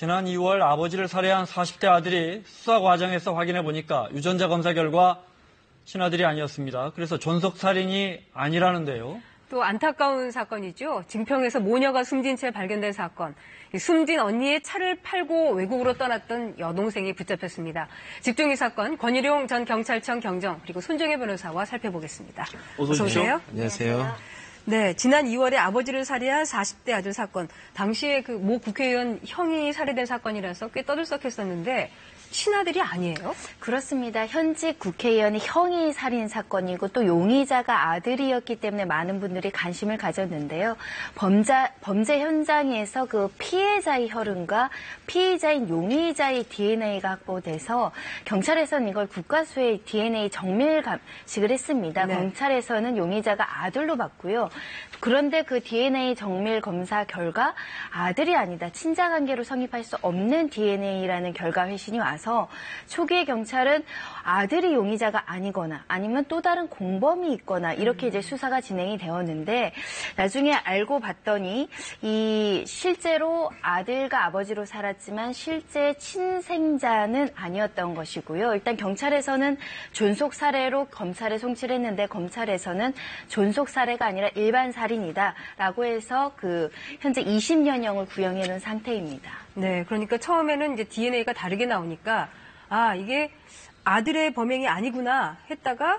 지난 2월 아버지를 살해한 40대 아들이 수사 과정에서 확인해 보니까 유전자 검사 결과 친아들이 아니었습니다. 그래서 존속살인이 아니라는데요. 또 안타까운 사건이죠. 증평에서 모녀가 숨진 채 발견된 사건. 숨진 언니의 차를 팔고 외국으로 떠났던 여동생이 붙잡혔습니다. 집중 이 사건 권일용 전 경찰청 경정 그리고 손정혜 변호사와 살펴보겠습니다. 어서 오세요. 안녕하세요. 네, 지난 2월에 아버지를 살해한 40대 아들 사건. 당시에 그 모 국회의원 형이 살해된 사건이라서 꽤 떠들썩했었는데 친아들이 아니에요? 그렇습니다. 현직 국회의원의 형이 살인 사건이고 또 용의자가 아들이었기 때문에 많은 분들이 관심을 가졌는데요. 범죄 현장에서 그 피해자의 혈흔과 피의자인 용의자의 DNA가 확보돼서 경찰에서는 이걸 국과수의 DNA 정밀 감식을 했습니다. 네. 경찰에서는 용의자가 아들로 봤고요. 그런데 그 DNA 정밀 검사 결과 아들이 아니다. 친자 관계로 성립할 수 없는 DNA라는 결과 회신이 와서 초기에 경찰은 아들이 용의자가 아니거나 아니면 또 다른 공범이 있거나 이렇게 이제 수사가 진행이 되었는데 나중에 알고 봤더니 이 실제로 아들과 아버지로 살았지만 실제 친생자는 아니었던 것이고요. 일단 경찰에서는 존속 살해로 검찰에 송치를 했는데 검찰에서는 존속 살해가 아니라 일반 살인이다라고 해서 그 현재 20년형을 구형해 놓은 상태입니다. 네, 그러니까 처음에는 이제 DNA가 다르게 나오니까 아, 이게 아들의 범행이 아니구나 했다가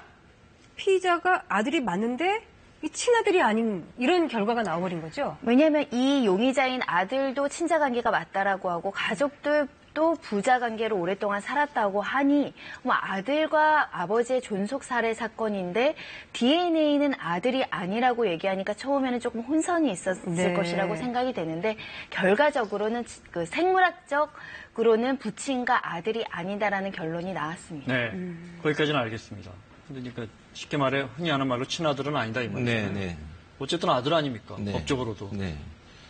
피의자가 아들이 맞는데 이 친아들이 아닌 이런 결과가 나와버린 거죠? 왜냐하면 이 용의자인 아들도 친자 관계가 맞다라고 하고 가족들도 부자 관계로 오랫동안 살았다고 하니 뭐 아들과 아버지의 존속 살해 사건인데 DNA는 아들이 아니라고 얘기하니까 처음에는 조금 혼선이 있었을 네. 것이라고 생각이 되는데 결과적으로는 그 생물학적으로는 부친과 아들이 아니다라는 결론이 나왔습니다. 네, 거기까지는 알겠습니다. 그러니까 쉽게 말해 흔히 하는 말로 친아들은 아니다 이 말이죠. 네. 어쨌든 아들 아닙니까? 네. 법적으로도. 네.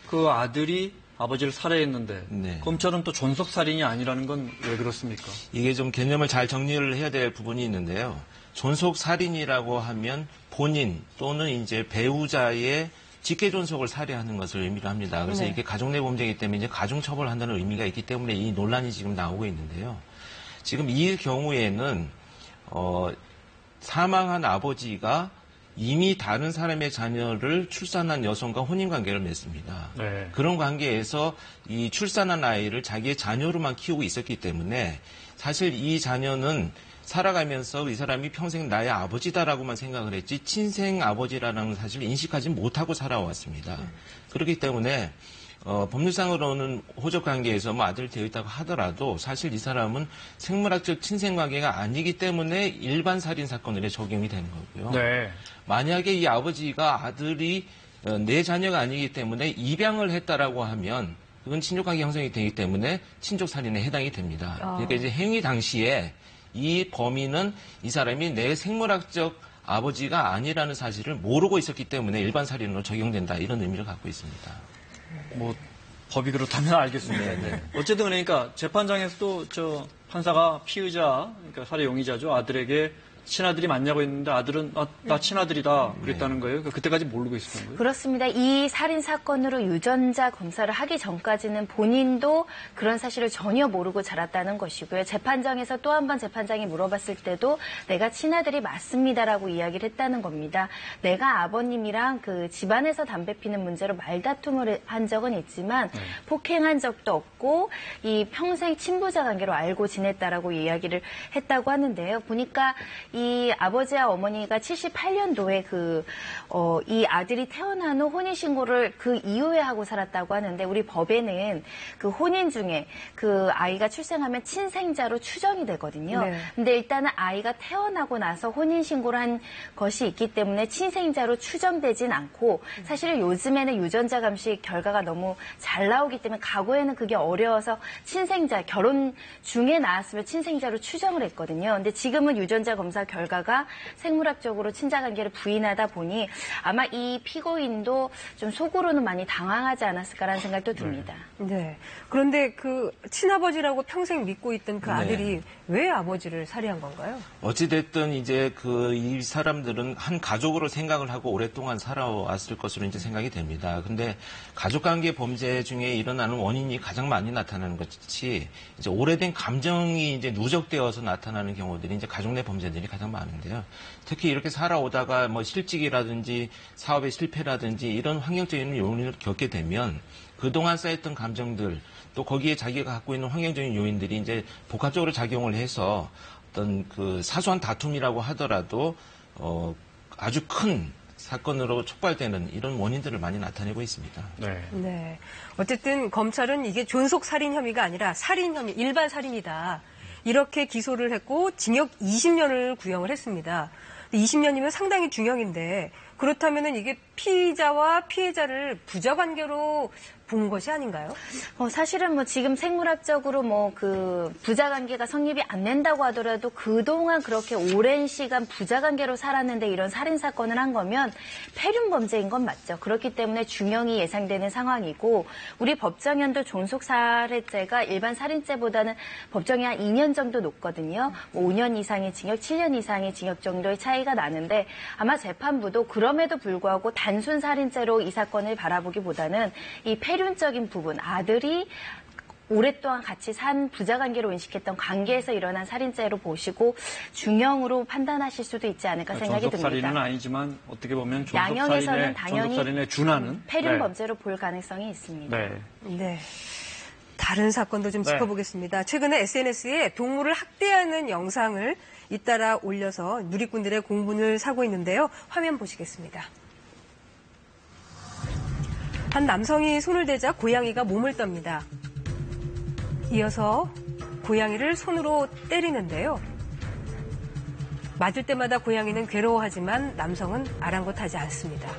그 아들이 아버지를 살해했는데 네. 검찰은 또 존속살인이 아니라는 건 왜 그렇습니까? 이게 좀 개념을 잘 정리를 해야 될 부분이 있는데요. 존속살인이라고 하면 본인 또는 이제 배우자의 직계존속을 살해하는 것을 의미를 합니다. 그래서 네. 이게 가족 내 범죄이기 때문에 이제 가중처벌한다는 의미가 있기 때문에 이 논란이 지금 나오고 있는데요. 지금 이 경우에는 사망한 아버지가 이미 다른 사람의 자녀를 출산한 여성과 혼인관계를 맺습니다. 네. 그런 관계에서 이 출산한 아이를 자기의 자녀로만 키우고 있었기 때문에 사실 이 자녀는 살아가면서 이 사람이 평생 나의 아버지다라고만 생각을 했지 친생 아버지라는 사실을 인식하지 못하고 살아왔습니다. 그렇기 때문에 법률상으로는 호적 관계에서 뭐 아들이 되어 있다고 하더라도 사실 이 사람은 생물학적 친생 관계가 아니기 때문에 일반 살인 사건으로 적용이 되는 거고요. 네. 만약에 이 아버지가 아들이 내 자녀가 아니기 때문에 입양을 했다라고 하면 그건 친족관계 형성이 되기 때문에 친족살인에 해당이 됩니다. 그러니까 이제 행위 당시에 이 범인은 이 사람이 내 생물학적 아버지가 아니라는 사실을 모르고 있었기 때문에 일반 살인으로 적용된다 이런 의미를 갖고 있습니다. 뭐 법이 그렇다면 알겠습니다. 네. 어쨌든 그러니까 재판장에서도 저 판사가 피의자, 그러니까 살해 용의자죠 아들에게 친아들이 맞냐고 했는데 아들은 나 친아들이다 그랬다는 거예요. 그러니까 그때까지 모르고 있었던 거예요. 그렇습니다. 이 살인 사건으로 유전자 검사를 하기 전까지는 본인도 그런 사실을 전혀 모르고 자랐다는 것이고요. 재판장에서 또 한 번 재판장이 물어봤을 때도 내가 친아들이 맞습니다라고 이야기를 했다는 겁니다. 내가 아버님이랑 그 집안에서 담배 피는 문제로 말다툼을 한 적은 있지만 폭행한 적도 없고 이 평생 친부자 관계로 알고 지냈다라고 이야기를 했다고 하는데요. 보니까 이 아버지와 어머니가 78년도에 이 아들이 태어난 후 혼인신고를 그 이후에 하고 살았다고 하는데 우리 법에는 그 혼인 중에 그 아이가 출생하면 친생자로 추정이 되거든요. 네. 근데 일단은 아이가 태어나고 나서 혼인신고를 한 것이 있기 때문에 친생자로 추정되진 않고 사실은 요즘에는 유전자 감식 결과가 너무 잘 나오기 때문에 과거에는 그게 어려워서 친생자, 결혼 중에 나왔으면 친생자로 추정을 했거든요. 근데 지금은 유전자 검사 검사 결과가 생물학적으로 친자관계를 부인하다 보니 아마 이 피고인도 좀 속으로는 많이 당황하지 않았을까라는 생각도 듭니다. 네. 그런데 그 친아버지라고 평생 믿고 있던 그 네. 아들이 왜 아버지를 살해한 건가요? 어찌됐든 이제 이 사람들은 한 가족으로 생각을 하고 오랫동안 살아왔을 것으로 이제 생각이 됩니다. 근데 가족관계 범죄 중에 일어나는 원인이 가장 많이 나타나는 것이 이제 오래된 감정이 이제 누적되어서 나타나는 경우들이 이제 가족 내 범죄들이 가장 많은데요. 특히 이렇게 살아오다가 뭐 실직이라든지 사업의 실패라든지 이런 환경적인 요인을 겪게 되면 그동안 쌓였던 감정들 또 거기에 자기가 갖고 있는 환경적인 요인들이 이제 복합적으로 작용을 해서 어떤 그 사소한 다툼이라고 하더라도 아주 큰 사건으로 촉발되는 이런 원인들을 많이 나타내고 있습니다. 네. 네. 어쨌든 검찰은 이게 존속 살인 혐의가 아니라 살인 혐의, 일반 살인이다. 이렇게 기소를 했고 징역 20년을 구형을 했습니다. 20년이면 상당히 중형인데 그렇다면은 이게 피의자와 피해자를 부자관계로 본 것이 아닌가요? 사실은 뭐 지금 생물학적으로 뭐 그 부자관계가 성립이 안 된다고 하더라도 그동안 그렇게 오랜 시간 부자관계로 살았는데 이런 살인사건을 한 거면 폐륜범죄인 건 맞죠. 그렇기 때문에 중형이 예상되는 상황이고 우리 법정형도 존속살해죄가 일반 살인죄보다는 법정이 한 2년 정도 높거든요. 뭐 5년 이상의 징역, 7년 이상의 징역 정도의 차이가 나는데 아마 재판부도 그럼에도 불구하고 단순 살인죄로 이 사건을 바라보기보다는 이 폐륜적인 부분, 아들이 오랫동안 같이 산 부자관계로 인식했던 관계에서 일어난 살인죄로 보시고 중형으로 판단하실 수도 있지 않을까 생각이 듭니다. 존속살인은 아니지만 어떻게 보면 양형에서는 당연히 존속살인에 준하는 폐륜 네. 범죄로 볼 가능성이 있습니다. 네. 네. 다른 사건도 좀 네. 짚어보겠습니다. 최근에 SNS에 동물을 학대하는 영상을 잇따라 올려서 누리꾼들의 공분을 사고 있는데요. 화면 보시겠습니다. 한 남성이 손을 대자 고양이가 몸을 떱니다. 이어서 고양이를 손으로 때리는데요. 맞을 때마다 고양이는 괴로워하지만 남성은 아랑곳하지 않습니다.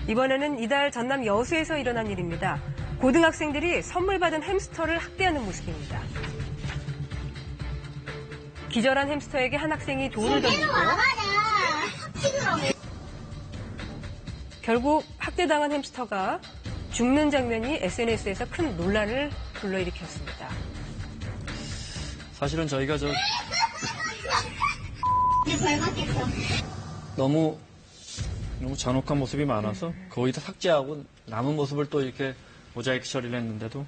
이번에는 이달 전남 여수에서 일어난 일입니다. 고등학생들이 선물 받은 햄스터를 학대하는 모습입니다. 기절한 햄스터에게 한 학생이 돌을 던지고 결국 학대당한 햄스터가 죽는 장면이 SNS에서 큰 논란을 불러일으켰습니다. 사실은 저희가 너무 잔혹한 모습이 많아서 거의 다 삭제하고 남은 모습을 또 이렇게 모자이크 처리를 했는데도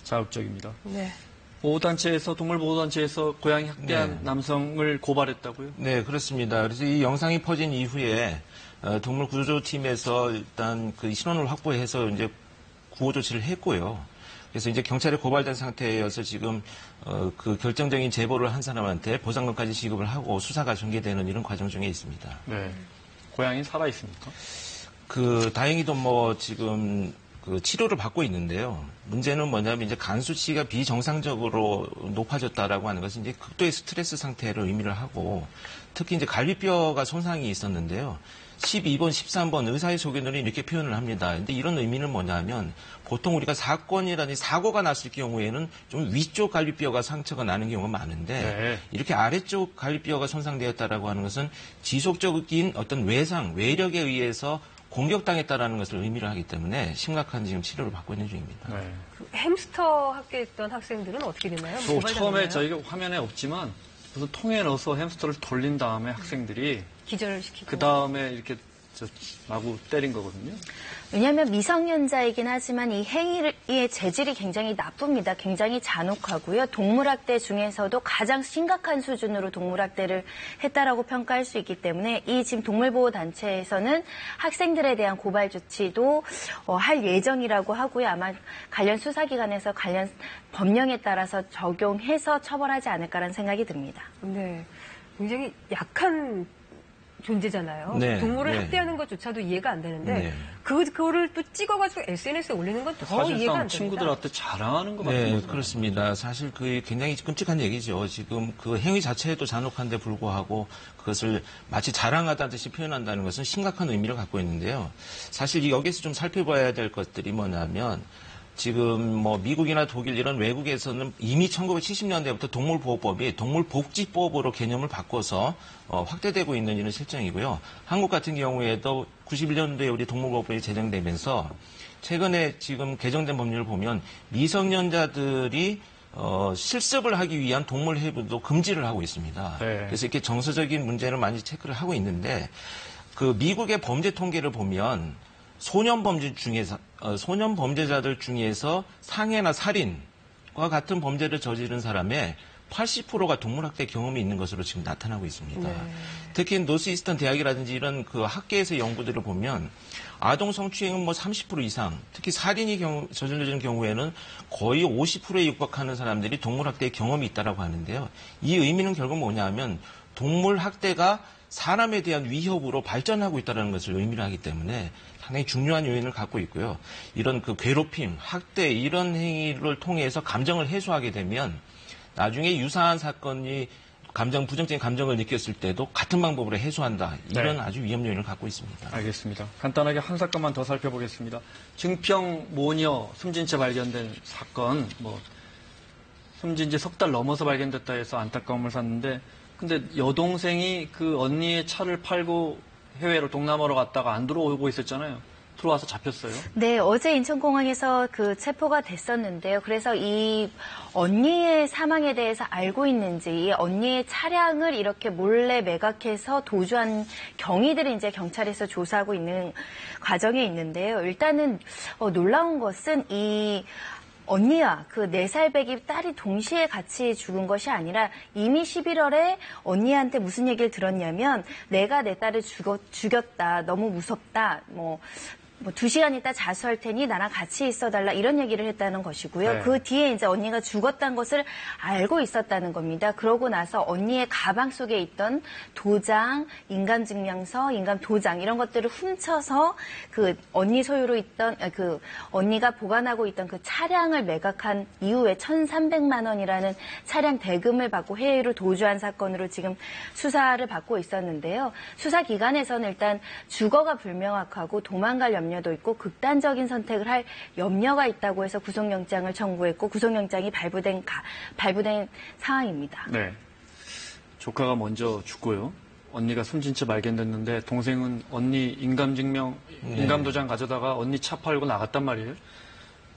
자극적입니다. 네. 동물보호단체에서 고양이 학대한 네. 남성을 고발했다고요? 네, 그렇습니다. 그래서 이 영상이 퍼진 이후에 동물 구조팀에서 일단 그 신원을 확보해서 이제 구호 조치를 했고요. 그래서 이제 경찰에 고발된 상태여서 지금 그 결정적인 제보를 한 사람한테 보상금까지 지급을 하고 수사가 전개되는 이런 과정 중에 있습니다. 네. 고양이 살아 있습니까? 다행히도 뭐 지금 그 치료를 받고 있는데요. 문제는 뭐냐면 이제 간 수치가 비정상적으로 높아졌다라고 하는 것은 이제 극도의 스트레스 상태를 의미를 하고 특히 이제 갈비뼈가 손상이 있었는데요. 12번, 13번 의사의 소견으로 이렇게 표현을 합니다. 근데 이런 의미는 뭐냐면 보통 우리가 사건이라든지 사고가 났을 경우에는 좀 위쪽 갈비뼈가 상처가 나는 경우가 많은데 네. 이렇게 아래쪽 갈비뼈가 손상되었다라고 하는 것은 지속적인 어떤 외력에 의해서 공격당했다라는 것을 의미를 하기 때문에 심각한 지금 치료를 받고 있는 중입니다. 네. 그 햄스터 학대했던 학생들은 어떻게 됐나요? 처음에 저희가 화면에 없지만 무슨 통에 넣어서 햄스터를 돌린 다음에 학생들이 기절을 시키고 그 다음에 이렇게 마구 때린 거거든요. 왜냐하면 미성년자이긴 하지만 이 행위의 재질이 굉장히 나쁩니다. 굉장히 잔혹하고요. 동물학대 중에서도 가장 심각한 수준으로 동물학대를 했다라고 평가할 수 있기 때문에 이 지금 동물보호단체에서는 학생들에 대한 고발 조치도 할 예정이라고 하고요. 아마 관련 수사기관에서 관련 법령에 따라서 적용해서 처벌하지 않을까라는 생각이 듭니다. 네. 굉장히 약한 존재잖아요. 네, 동물을 네. 학대하는 것조차도 이해가 안 되는데 네. 그거를 또 찍어가지고 SNS에 올리는 건 더 이해가 안 사실상 됩니다. 친구들한테 자랑하는 것 같은 네, 거죠. 그렇습니다. 사실 그 굉장히 끔찍한 얘기죠. 지금 그 행위 자체에도 잔혹한데 불구하고 그것을 마치 자랑하다는 듯이 표현한다는 것은 심각한 의미를 갖고 있는데요. 사실 여기서 좀 살펴봐야 될 것들이 뭐냐면 지금 뭐 미국이나 독일 이런 외국에서는 이미 1970년대부터 동물보호법이 동물복지법으로 개념을 바꿔서 확대되고 있는 이런 실정이고요. 한국 같은 경우에도 91년도에 우리 동물보호법이 제정되면서 최근에 지금 개정된 법률을 보면 미성년자들이 실습을 하기 위한 동물 해부도 금지를 하고 있습니다. 네. 그래서 이렇게 정서적인 문제를 많이 체크를 하고 있는데 그 미국의 범죄 통계를 보면 소년 범죄자들 중에서 상해나 살인과 같은 범죄를 저지른 사람의 80%가 동물학대 경험이 있는 것으로 지금 나타나고 있습니다. 네. 특히 노스이스턴 대학이라든지 이런 그 학계에서 연구들을 보면 아동 성추행은 뭐 30% 이상, 특히 살인이 저질러지는 경우에는 거의 50%에 육박하는 사람들이 동물학대의 경험이 있다라고 하는데요. 이 의미는 결국 뭐냐면 동물학대가 사람에 대한 위협으로 발전하고 있다는 것을 의미를 하기 때문에 상당히 중요한 요인을 갖고 있고요. 이런 그 괴롭힘, 학대 이런 행위를 통해서 감정을 해소하게 되면 나중에 유사한 사건이 부정적인 감정을 느꼈을 때도 같은 방법으로 해소한다. 이런 네. 아주 위험 요인을 갖고 있습니다. 알겠습니다. 간단하게 한 사건만 더 살펴보겠습니다. 증평 모녀 숨진 채 발견된 사건, 숨진 지 석 달 넘어서 발견됐다 해서 안타까움을 샀는데, 근데 여동생이 그 언니의 차를 팔고 해외로 동남아로 갔다가 안 들어오고 있었잖아요. 들어와서 잡혔어요. 네, 어제 인천공항에서 그 체포가 됐었는데요. 그래서 이 언니의 사망에 대해서 알고 있는지, 이 언니의 차량을 이렇게 몰래 매각해서 도주한 경위들을 이제 경찰에서 조사하고 있는 과정에 있는데요. 일단은 놀라운 것은 이 언니와 그 4살 배기 딸이 동시에 같이 죽은 것이 아니라 이미 11월에 언니한테 무슨 얘기를 들었냐면 내가 내 딸을 죽였다. 너무 무섭다. 2시간 있다 자수할 테니 나랑 같이 있어달라 이런 얘기를 했다는 것이고요. 네. 그 뒤에 이제 언니가 죽었다는 것을 알고 있었다는 겁니다. 그러고 나서 언니의 가방 속에 있던 도장, 인감증명서, 인감도장 이런 것들을 훔쳐서 그 언니 소유로 있던 그 언니가 보관하고 있던 그 차량을 매각한 이후에 1,300만 원이라는 차량 대금을 받고 해외로 도주한 사건으로 지금 수사를 받고 있었는데요. 수사 기관에서는 일단 주거가 불명확하고 도망갈 염려도 있고 극단적인 선택을 할 염려가 있다고 해서 구속영장을 청구했고 구속영장이 발부된 상황입니다. 네. 조카가 먼저 죽고요. 언니가 숨진 채 발견됐는데 동생은 언니 인감도장 가져다가 언니 차 팔고 나갔단 말이에요.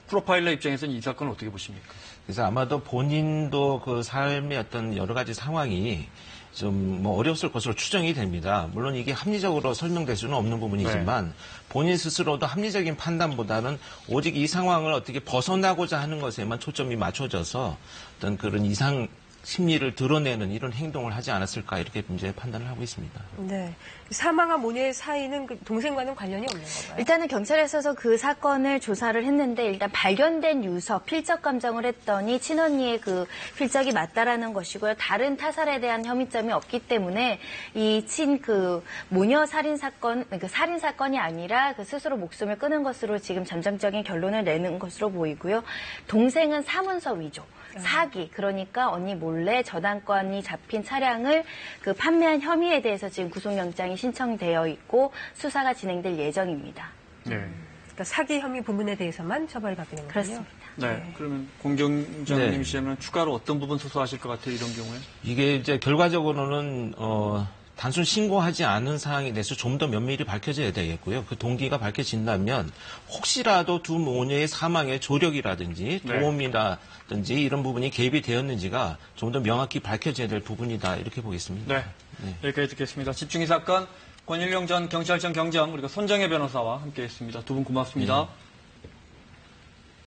프로파일러 입장에서는 이 사건을 어떻게 보십니까? 그래서 아마도 본인도 그 삶의 어떤 여러 가지 상황이 좀 어려웠을 것으로 추정이 됩니다. 물론 이게 합리적으로 설명될 수는 없는 부분이지만 본인 스스로도 합리적인 판단보다는 오직 이 상황을 어떻게 벗어나고자 하는 것에만 초점이 맞춰져서 어떤 그런 이상 심리를 드러내는 이런 행동을 하지 않았을까 이렇게 이제 판단을 하고 있습니다. 네. 사망한 모녀의 사이는 그 동생과는 관련이 없는 건가요? 일단은 경찰에서 그 사건을 조사를 했는데 일단 발견된 유서, 필적 감정을 했더니 친언니의 그 필적이 맞다라는 것이고요. 다른 타살에 대한 혐의점이 없기 때문에 이 모녀 살인 사건, 그 살인 사건이 아니라 그 스스로 목숨을 끊은 것으로 지금 잠정적인 결론을 내는 것으로 보이고요. 동생은 사문서 위조. 사기, 그러니까 언니 몰래 저당권이 잡힌 차량을 그 판매한 혐의에 대해서 지금 구속영장이 신청되어 있고 수사가 진행될 예정입니다. 네. 그러니까 사기 혐의 부분에 대해서만 처벌을 받게 되는 거군요. 그렇습니다. 네. 그러면 공정장님 씨는 추가로 어떤 부분 소소하실 것 같아요, 이런 경우에? 이게 이제 결과적으로는 단순 신고하지 않은 사항에 대해서 좀 더 면밀히 밝혀져야 되겠고요. 그 동기가 밝혀진다면 혹시라도 두 모녀의 사망에 조력이라든지 도움이라든지 이런 부분이 개입이 되었는지가 좀 더 명확히 밝혀져야 될 부분이다 이렇게 보겠습니다. 네. 여기까지 듣겠습니다. 집중이 사건 권일용 전 경찰청 경장 그리고 손정혜 변호사와 함께했습니다. 두 분 고맙습니다.